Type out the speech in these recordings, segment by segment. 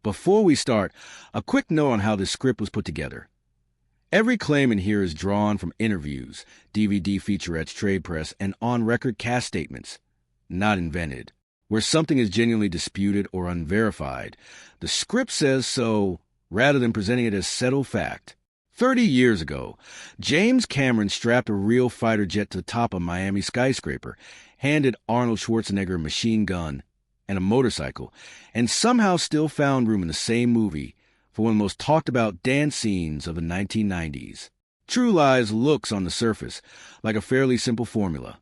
Before we start, a quick note on how this script was put together. Every claim in here is drawn from interviews, DVD featurettes, trade press, and on-record cast statements, not invented. Where something is genuinely disputed or unverified, the script says so rather than presenting it as settled fact. 30 years ago, James Cameron strapped a real fighter jet to the top of a Miami skyscraper, handed Arnold Schwarzenegger a machine gun and a motorcycle, and somehow still found room in the same movie for one of the most talked-about dance scenes of the 1990s. True Lies looks, on the surface, like a fairly simple formula.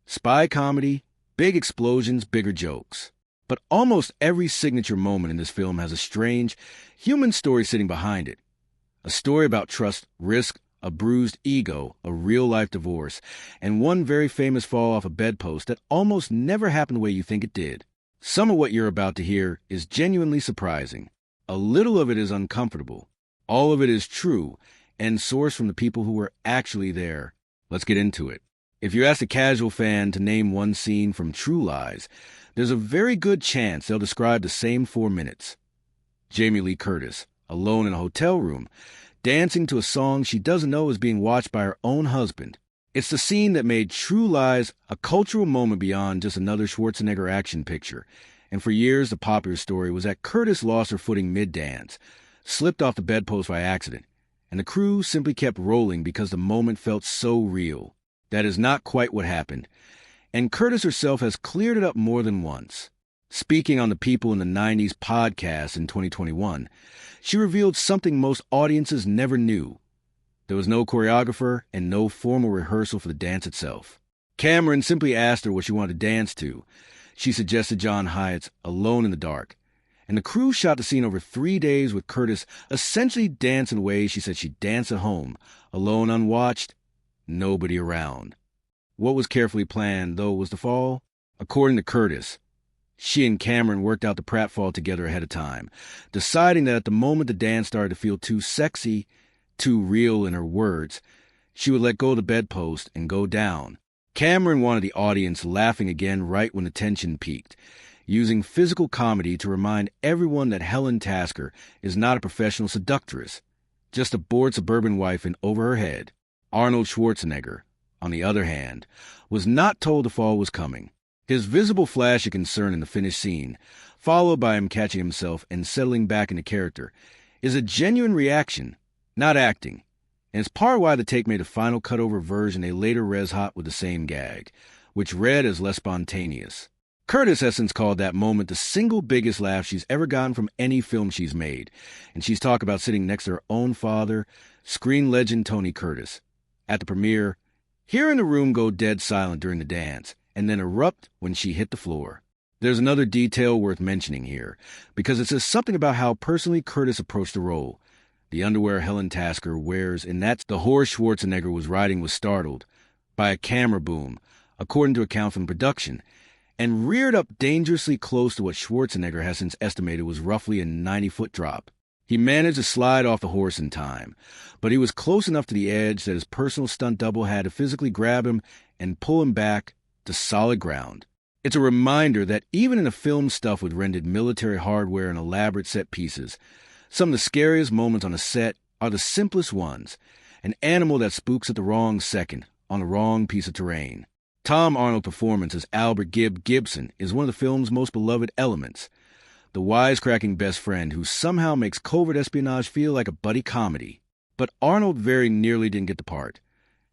Spy comedy, big explosions, bigger jokes. But almost every signature moment in this film has a strange, human story sitting behind it. A story about trust, risk, a bruised ego, a real-life divorce, and one very famous fall off a bedpost that almost never happened the way you think it did. Some of what you're about to hear is genuinely surprising. A little of it is uncomfortable. All of it is true and sourced from the people who were actually there. Let's get into it. If you ask a casual fan to name one scene from True Lies, there's a very good chance they'll describe the same 4 minutes. Jamie Lee Curtis, alone in a hotel room, dancing to a song she doesn't know is being watched by her own husband. It's the scene that made True Lies a cultural moment beyond just another Schwarzenegger action picture. And for years, the popular story was that Curtis lost her footing mid-dance, slipped off the bedpost by accident, and the crew simply kept rolling because the moment felt so real. That is not quite what happened, and Curtis herself has cleared it up more than once. Speaking on the People in the 90s podcast in 2021, she revealed something most audiences never knew. There was no choreographer and no formal rehearsal for the dance itself. Cameron simply asked her what she wanted to dance to. She suggested John Hyatt's Alone in the Dark, and the crew shot the scene over 3 days with Curtis essentially dancing the way she said she'd dance at home, alone, unwatched, nobody around. What was carefully planned, though, was the fall. According to Curtis, she and Cameron worked out the pratfall together ahead of time, deciding that at the moment the dance started to feel too sexy, too real in her words, she would let go of the bedpost and go down. Cameron wanted the audience laughing again right when the tension peaked, using physical comedy to remind everyone that Helen Tasker is not a professional seductress, just a bored suburban wife in over her head. Arnold Schwarzenegger, on the other hand, was not told the fall was coming. His visible flash of concern in the finished scene, followed by him catching himself and settling back into character, is a genuine reaction, not acting. And it's part why the take made a final cut-over version they later res-hot with the same gag, which read as less spontaneous. Curtis has since called that moment the single biggest laugh she's ever gotten from any film she's made, and she's talked about sitting next to her own father, screen legend Tony Curtis. At the premiere, hearing the room go dead silent during the dance, and then erupt when she hit the floor. There's another detail worth mentioning here, because it says something about how personally Curtis approached the role. The underwear Helen Tasker wears, and that's the horse Schwarzenegger was riding, was startled by a camera boom, according to account from production, and reared up dangerously close to what Schwarzenegger has since estimated was roughly a 90-foot drop. He managed to slide off the horse in time, but he was close enough to the edge that his personal stunt double had to physically grab him and pull him back to solid ground. It's a reminder that even in a film stuffed with rendered military hardware and elaborate set pieces, some of the scariest moments on a set are the simplest ones, an animal that spooks at the wrong second on the wrong piece of terrain. Tom Arnold's performance as Albert Gibson is one of the film's most beloved elements, the wisecracking best friend who somehow makes covert espionage feel like a buddy comedy. But Arnold very nearly didn't get the part,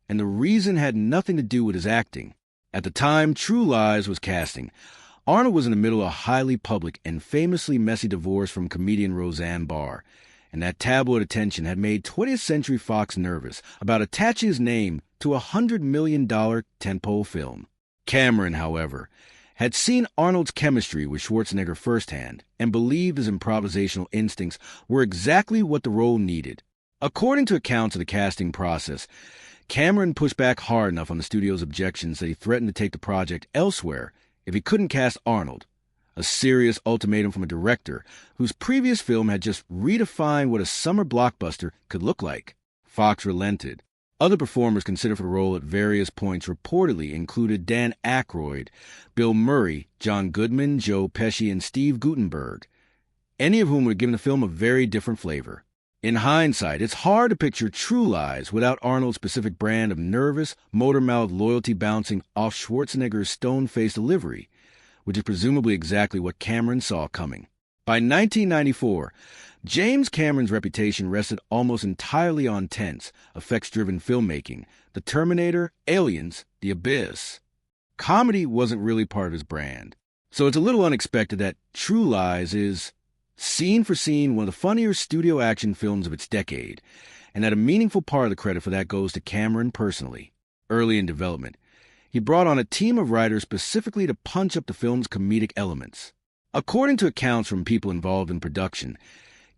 and the reason had nothing to do with his acting. At the time True Lies was casting, Arnold was in the middle of a highly public and famously messy divorce from comedian Roseanne Barr, and that tabloid attention had made 20th Century Fox nervous about attaching his name to a $100 million tentpole film. Cameron, however, had seen Arnold's chemistry with Schwarzenegger firsthand and believed his improvisational instincts were exactly what the role needed. According to accounts of the casting process, Cameron pushed back hard enough on the studio's objections that he threatened to take the project elsewhere if he couldn't cast Arnold, a serious ultimatum from a director whose previous film had just redefined what a summer blockbuster could look like. Fox relented. Other performers considered for the role at various points reportedly included Dan Aykroyd, Bill Murray, John Goodman, Joe Pesci, and Steve Guttenberg. any of whom would have given the film a very different flavor. In hindsight, it's hard to picture True Lies without Arnold's specific brand of nervous, motor-mouthed loyalty bouncing off Schwarzenegger's stone-faced delivery, which is presumably exactly what Cameron saw coming. By 1994, James Cameron's reputation rested almost entirely on tense, effects-driven filmmaking, The Terminator, Aliens, The Abyss. Comedy wasn't really part of his brand, so it's a little unexpected that True Lies is, scene for scene, one of the funnier studio action films of its decade, and that a meaningful part of the credit for that goes to Cameron personally. Early in development, he brought on a team of writers specifically to punch up the film's comedic elements. According to accounts from people involved in production,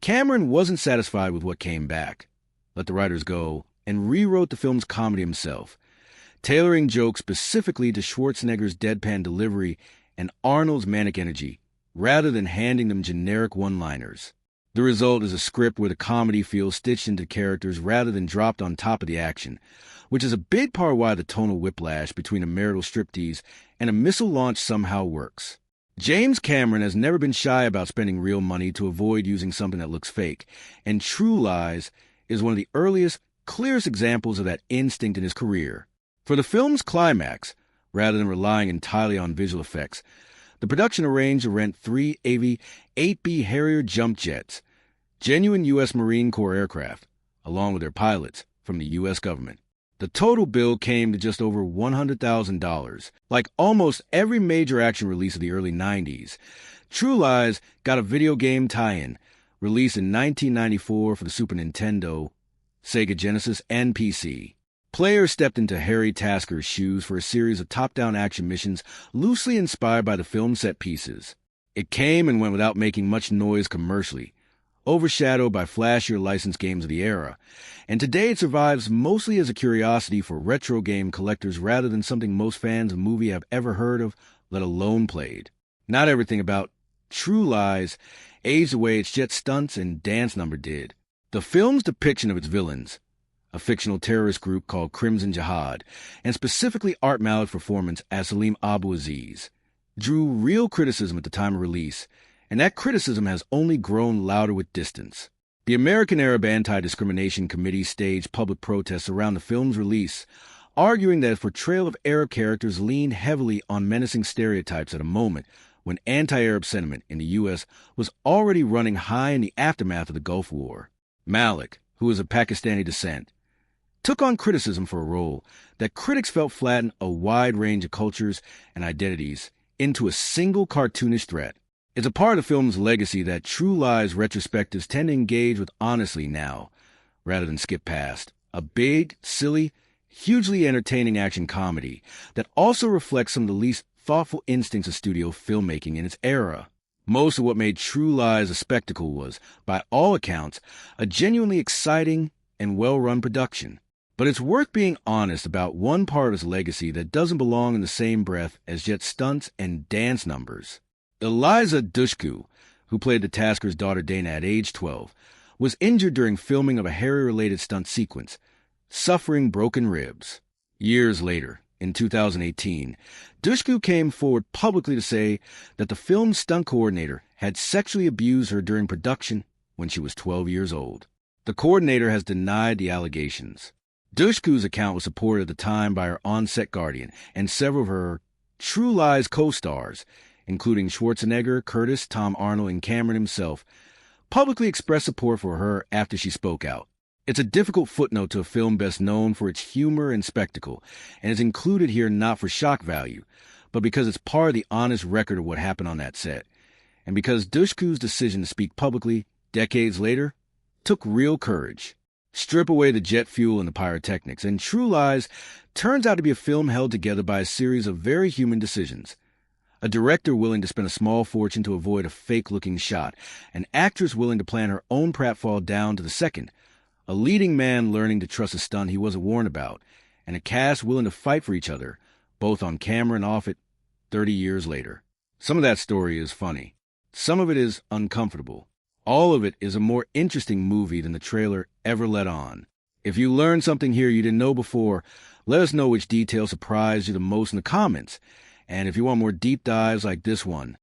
Cameron wasn't satisfied with what came back, let the writers go, and rewrote the film's comedy himself, tailoring jokes specifically to Schwarzenegger's deadpan delivery and Arnold's manic energy, rather than handing them generic one-liners. The result is a script where the comedy feels stitched into characters rather than dropped on top of the action, which is a big part of why the tonal whiplash between a marital striptease and a missile launch somehow works. James Cameron has never been shy about spending real money to avoid using something that looks fake, and True Lies is one of the earliest, clearest examples of that instinct in his career. For the film's climax, rather than relying entirely on visual effects, the production arranged to rent 3 AV-8B Harrier jump jets, genuine U.S. Marine Corps aircraft, along with their pilots, from the U.S. government. The total bill came to just over $100,000. Like almost every major action release of the early 90s, True Lies got a video game tie-in, released in 1994 for the Super Nintendo, Sega Genesis, and PC. Players stepped into Harry Tasker's shoes for a series of top-down action missions loosely inspired by the film's set pieces. It came and went without making much noise commercially, overshadowed by flashier licensed games of the era, and today it survives mostly as a curiosity for retro game collectors rather than something most fans of the movie have ever heard of, let alone played. Not everything about True Lies aged the way its jet stunts and dance number did. The film's depiction of its villains, a fictional terrorist group called Crimson Jihad, and specifically Art Malik's performance as Salim Abu Aziz, drew real criticism at the time of release, and that criticism has only grown louder with distance. The American Arab Anti-Discrimination Committee staged public protests around the film's release, arguing that its portrayal of Arab characters leaned heavily on menacing stereotypes at a moment when anti-Arab sentiment in the U.S. was already running high in the aftermath of the Gulf War. Malik, who is of Pakistani descent, took on criticism for a role that critics felt flattened a wide range of cultures and identities into a single cartoonish threat. It's a part of the film's legacy that True Lies retrospectives tend to engage with honestly now, rather than skip past. A big, silly, hugely entertaining action comedy that also reflects some of the least thoughtful instincts of studio filmmaking in its era. Most of what made True Lies a spectacle was, by all accounts, a genuinely exciting and well-run production. But it's worth being honest about one part of its legacy that doesn't belong in the same breath as jet stunts and dance numbers. Eliza Dushku, who played the Tasker's daughter Dana at age 12, was injured during filming of a Harry-related stunt sequence, suffering broken ribs. Years later, in 2018, Dushku came forward publicly to say that the film's stunt coordinator had sexually abused her during production when she was 12 years old. The coordinator has denied the allegations. Dushku's account was supported at the time by her on-set guardian and several of her True Lies co-stars, including Schwarzenegger, Curtis, Tom Arnold, and Cameron himself, publicly expressed support for her after she spoke out. It's a difficult footnote to a film best known for its humor and spectacle, and is included here not for shock value, but because it's part of the honest record of what happened on that set, and because Dushku's decision to speak publicly, decades later, took real courage. Strip away the jet fuel and the pyrotechnics, and True Lies turns out to be a film held together by a series of very human decisions. A director willing to spend a small fortune to avoid a fake-looking shot, an actress willing to plan her own pratfall down to the second, a leading man learning to trust a stunt he wasn't warned about, and a cast willing to fight for each other, both on camera and off it, 30 years later. Some of that story is funny. Some of it is uncomfortable. All of it is a more interesting movie than the trailer ever let on. If you learned something here you didn't know before, let us know which detail surprised you the most in the comments. And if you want more deep dives like this one,